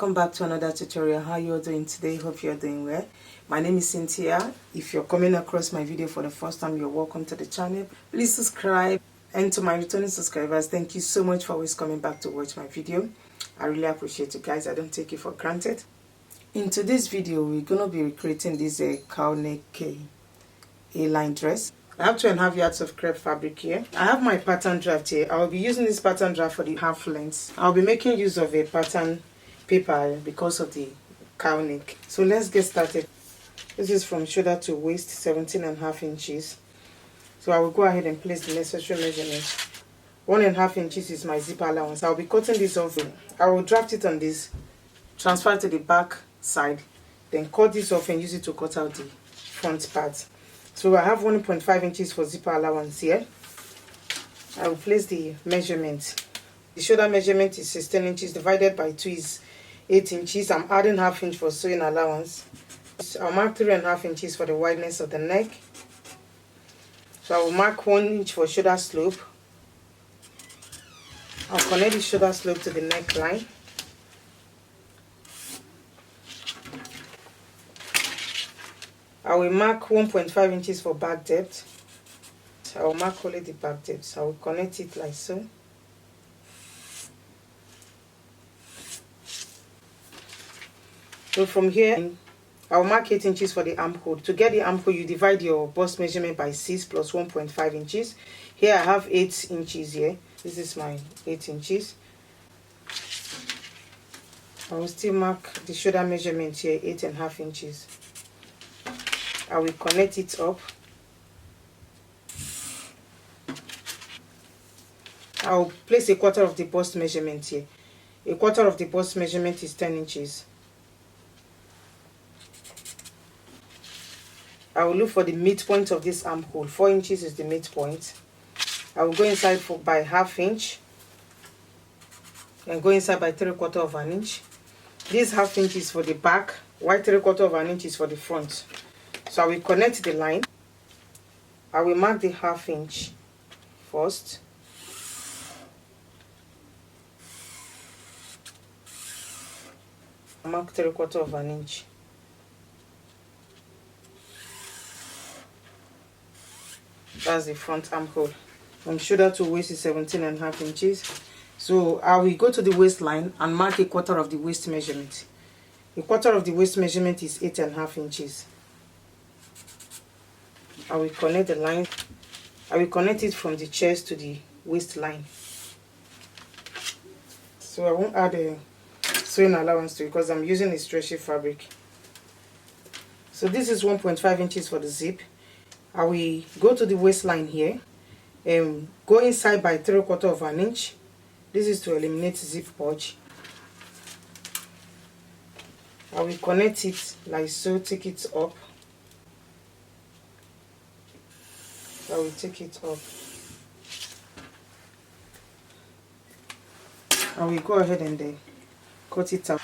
welcome back to another tutorial. How you all doing today? Hope you're doing well. My name is Cynthia. If you're coming across my video for the first time, you're welcome to the channel. Please subscribe, and to my returning subscribers, thank you so much for always coming back to watch my video. I really appreciate you guys. I don't take it for granted. In today's video, we're going to be recreating this cowl neck A-line dress. I have 2.5 yards of crepe fabric here. I have my pattern draft here. I'll be using this pattern draft for the half length. I'll be making use of a pattern paper because of the cowl neck. So let's get started. This is from shoulder to waist, 17.5 inches. So I will go ahead and place the necessary measurements. 1.5 inches is my zipper allowance. I'll be cutting this off. I will draft it on this, transfer to the back side, then cut this off and use it to cut out the front part. So I have 1.5 inches for zipper allowance here. I will place the measurement. The shoulder measurement is 16 inches divided by 2 is 8 inches. I'm adding ½ inch for sewing allowance. I'll mark 3.5 inches for the wideness of the neck. So I will mark 1 inch for shoulder slope. I'll connect the shoulder slope to the neckline. I will mark 1.5 inches for back depth. I will mark only the back depth. So I will connect it like so. So from here, I will mark 8 inches for the armhole. To get the armhole, you divide your bust measurement by 6 plus 1.5 inches. Here I have 8 inches here. This is my 8 inches. I will still mark the shoulder measurement here, 8.5 inches. I will connect it up. I will place a quarter of the bust measurement here. A quarter of the bust measurement is 10 inches. I will look for the midpoint of this armhole. 4 inches is the midpoint. I will go inside by ½ inch and go inside by 3/4 of an inch. This ½ inch is for the back, while 3/4 of an inch is for the front. So I will connect the line. I will mark the ½ inch first. Mark 3/4 of an inch. That's the front armhole. From shoulder to waist is 17.5 inches. So I will go to the waistline and mark a quarter of the waist measurement. A quarter of the waist measurement is 8.5 inches. I will connect the line. I will connect it from the chest to the waistline. So I won't add a sewing allowance to it because I'm using a stretchy fabric. So this is 1.5 inches for the zip. I will go to the waistline here and go inside by 3/4 of an inch. This is to eliminate zip bulge. I will connect it like so, take it up. I will take it up. I will go ahead and then cut it out.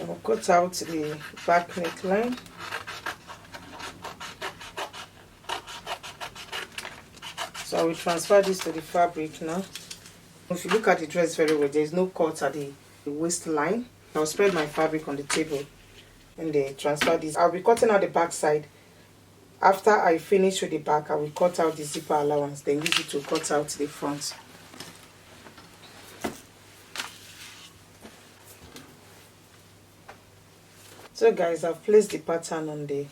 I will cut out the back neckline. So I will transfer this to the fabric now. If you look at the dress very well, there is no cut at the waistline. I'll spread my fabric on the table and then transfer this. I'll be cutting out the back side. After I finish with the back, I will cut out the zipper allowance, then use it to cut out the front. So guys, I've placed the pattern on the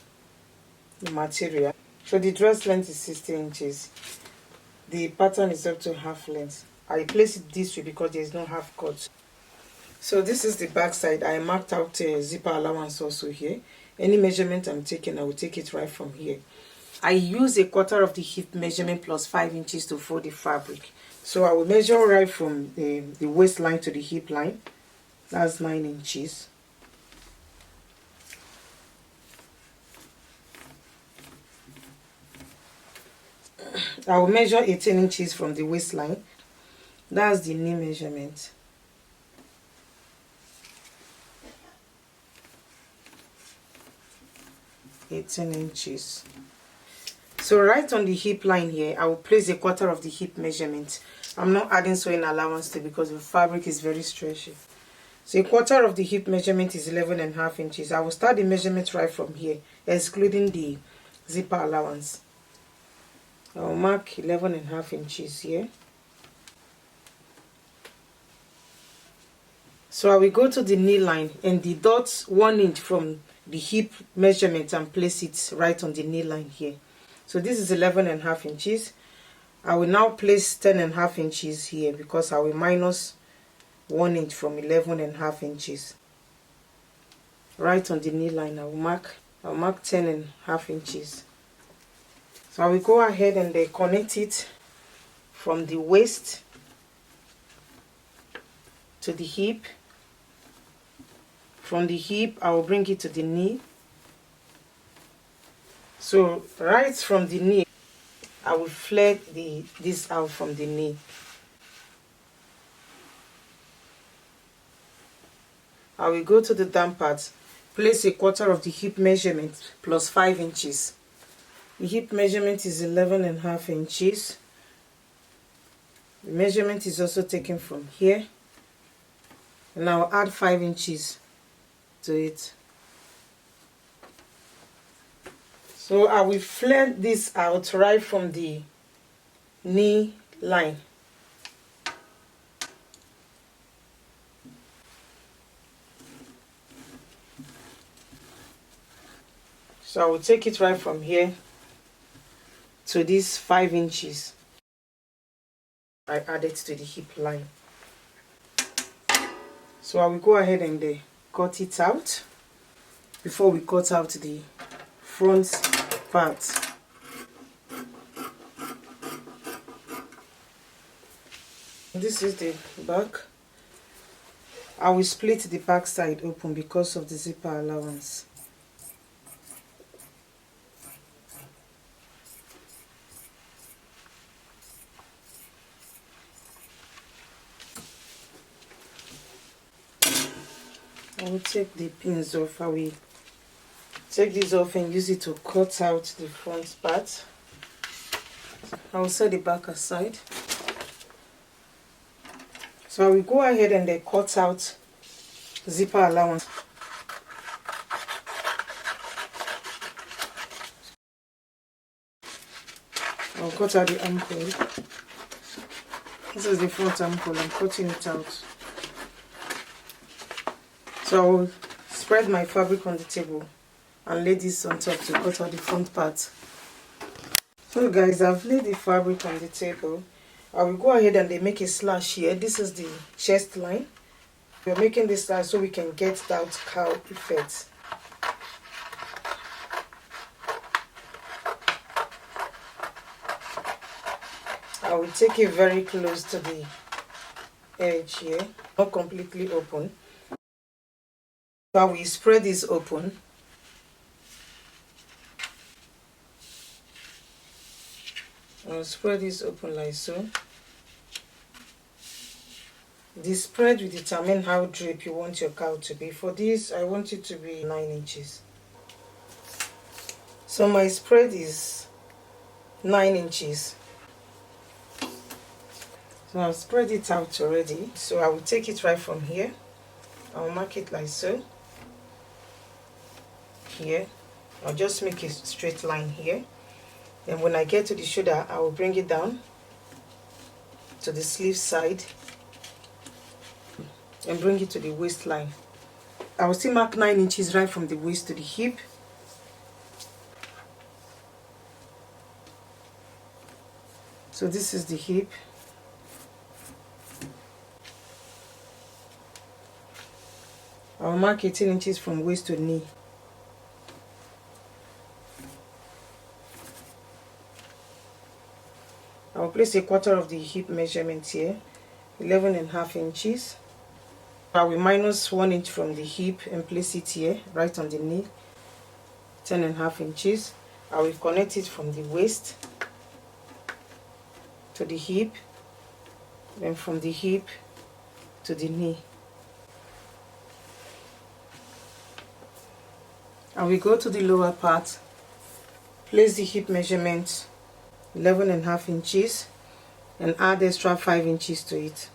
material. So the dress length is 60 inches. The pattern is up to half length. I place it this way because there is no half cut. So this is the back side. I marked out a zipper allowance also here. Any measurement I'm taking, I will take it right from here. I use a quarter of the hip measurement plus 5 inches to fold the fabric. So I will measure right from the waistline to the hip line. That's 9 inches. I will measure 18 inches from the waistline. That's the knee measurement. 18 inches. So right on the hip line here, I will place 1/4 of the hip measurement. I'm not adding sewing allowance to because the fabric is very stretchy. So 1/4 of the hip measurement is 11.5 inches. I will start the measurement right from here, excluding the zipper allowance. I will mark 11.5 inches here. So I will go to the knee line and deduct 1 inch from the hip measurement and place it right on the knee line here. So this is 11.5 inches. I will now place 10.5 inches here because I will minus 1 inch from 11.5 inches. Right on the knee line, I'll mark 10.5 inches. So I will go ahead and connect it from the waist to the hip. From the hip, I will bring it to the knee. So right from the knee, I will flare this out from the knee. I will go to the down part, place 1/4 of the hip measurement plus 5 inches. The hip measurement is 11.5 inches. The measurement is also taken from here. And I'll add 5 inches to it. So I will flare this out right from the knee line. So I will take it right from here to this 5 inches. I added to the hip line. So I will go ahead and cut it out before we cut out the front part. This is the back. I will split the back side open because of the zipper allowance. I will take the pins off. I will take this off and use it to cut out the front part. I will set the back aside. So I will go ahead and cut out zipper allowance. I'll cut out the armhole. This is the front armhole. I'm cutting it out. So I will spread my fabric on the table and lay this on top to cut out the front part. So guys, I've laid the fabric on the table. I will go ahead and make a slash here. This is the chest line. We're making this slash so we can get that cowl effect. I will take it very close to the edge here, not completely open. So I will spread this open. I'll spread this open like so. The spread will determine how drape you want your cowl to be. For this, I want it to be 9 inches. So my spread is 9 inches. So I've spread it out already. So I will take it right from here. I'll mark it like so. Here. I'll just make a straight line here. Then when I get to the shoulder, I will bring it down to the sleeve side and bring it to the waistline. I will still mark 9 inches right from the waist to the hip. So this is the hip. I will mark 18 inches from waist to knee. I will place 1/4 of the hip measurement here, 11.5 inches. I will minus 1 inch from the hip and place it here, right on the knee, 10.5 inches. I will connect it from the waist to the hip, then from the hip to the knee. And we go to the lower part, place the hip measurement 11.5 inches and add extra 5 inches to it.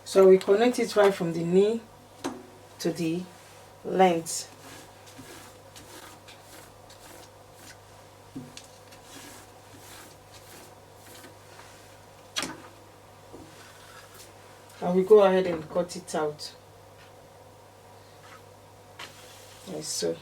So we connect it right from the knee to the length. And we go ahead and cut it out, like so.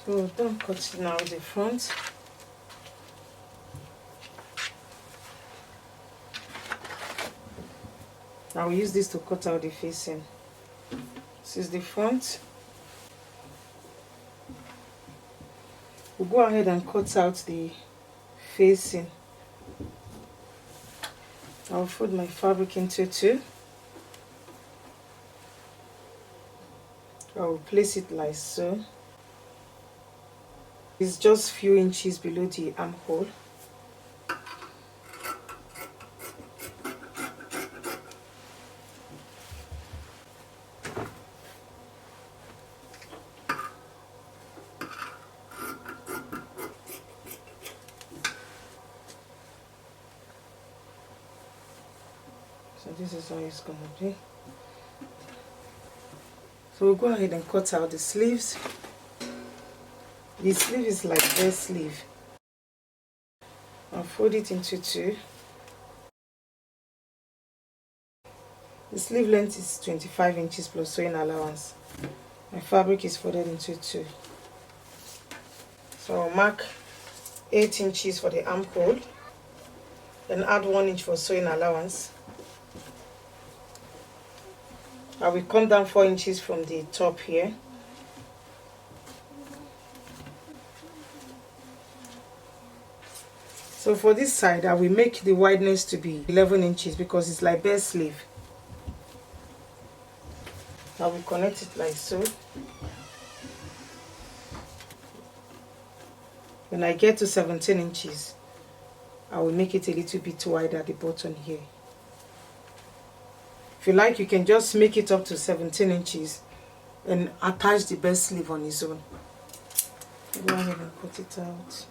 So don't cut it now with the front. I will use this to cut out the facing. This is the front. We'll go ahead and cut out the facing. I'll fold my fabric into two. I will place it like so. It's just few inches below the armhole. So this is how it's gonna be. So we'll go ahead and cut out the sleeves. The sleeve is like this sleeve. I'll fold it into two. The sleeve length is 25 inches plus sewing allowance. My fabric is folded into two. So I'll mark 8 inches for the armhole, then add 1 inch for sewing allowance. I will come down 4 inches from the top here. So for this side, I will make the wideness to be 11 inches because it's like best sleeve. I will connect it like so. When I get to 17 inches, I will make it a little bit wider at the bottom here. If you like, you can just make it up to 17 inches and attach the best sleeve on its own. Go ahead and cut it out.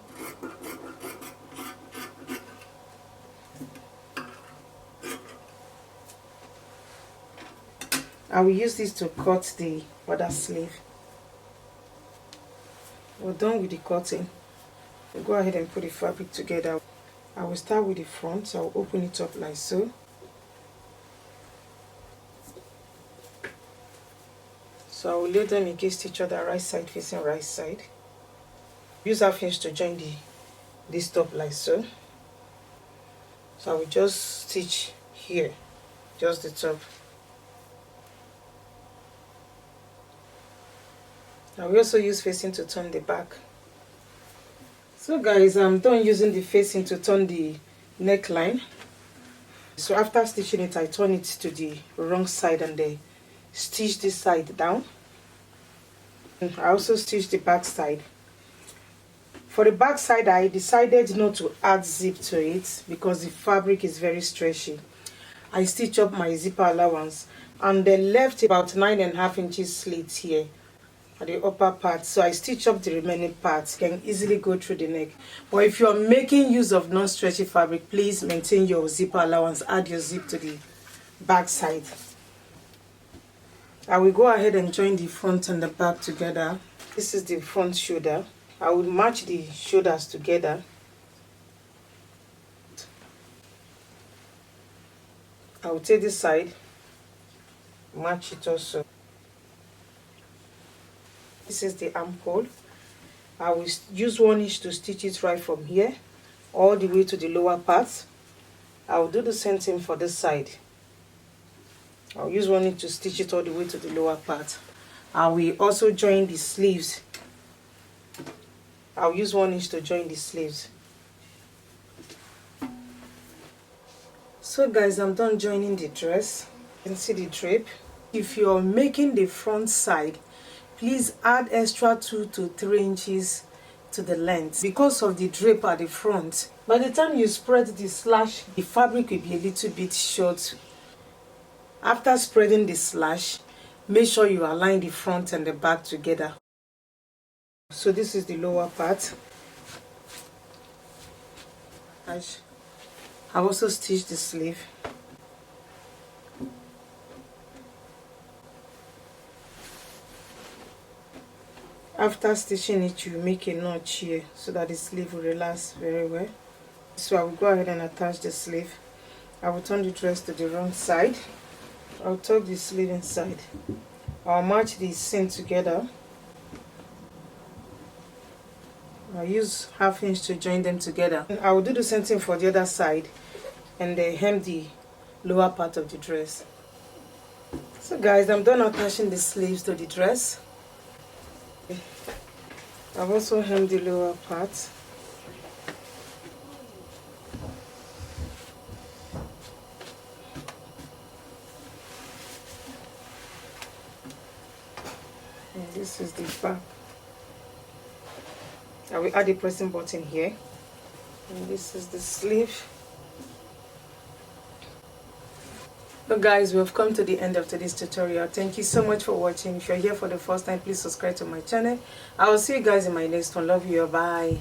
I will use this to cut the other sleeve. We're done with the cutting. We'll go ahead and put the fabric together. I will start with the front, so I'll open it up like so. So I will lay them against each other, right side facing right side. Use half inch to join this top like so. So I will just stitch here, just the top. I will also use facing to turn the back. So guys, I'm done using the facing to turn the neckline. So after stitching it, I turn it to the wrong side and then stitch this side down. And I also stitch the back side. For the back side, I decided not to add zip to it because the fabric is very stretchy. I stitch up my zipper allowance and then left about 9.5 inches slit here at the upper part, so I stitch up the remaining parts. Can easily go through the neck. But if you're making use of non-stretchy fabric, please maintain your zipper allowance. Add your zip to the back side. I will go ahead and join the front and the back together. This is the front shoulder. I will match the shoulders together. I will take this side, match it also. This is the armhole. I will use 1 inch to stitch it right from here all the way to the lower part. I will do the same thing for this side. I'll use 1 inch to stitch it all the way to the lower part. I will also join the sleeves. I'll use 1 inch to join the sleeves. So guys, I'm done joining the dress. You can see the drape. If you're making the front side, please add extra 2 to 3 inches to the length because of the drape at the front. By the time you spread the slash, the fabric will be a little bit short. After spreading the slash, make sure you align the front and the back together. So this is the lower part. I've also stitched the sleeve. After stitching it, you make a notch here so that the sleeve will relax very well. So I will go ahead and attach the sleeve. I will turn the dress to the wrong side. I'll tuck the sleeve inside. I'll match the seam together. I'll use 1/2 inch to join them together. I will do the same thing for the other side and then hem the lower part of the dress. So guys, I'm done attaching the sleeves to the dress. I've also hemmed the lower part. And this is the back. I will add a pressing button here. And this is the sleeve. So guys, we have come to the end of today's tutorial. Thank you so much for watching. If you're here for the first time, please subscribe to my channel. I will see you guys in my next one. Love you. Bye.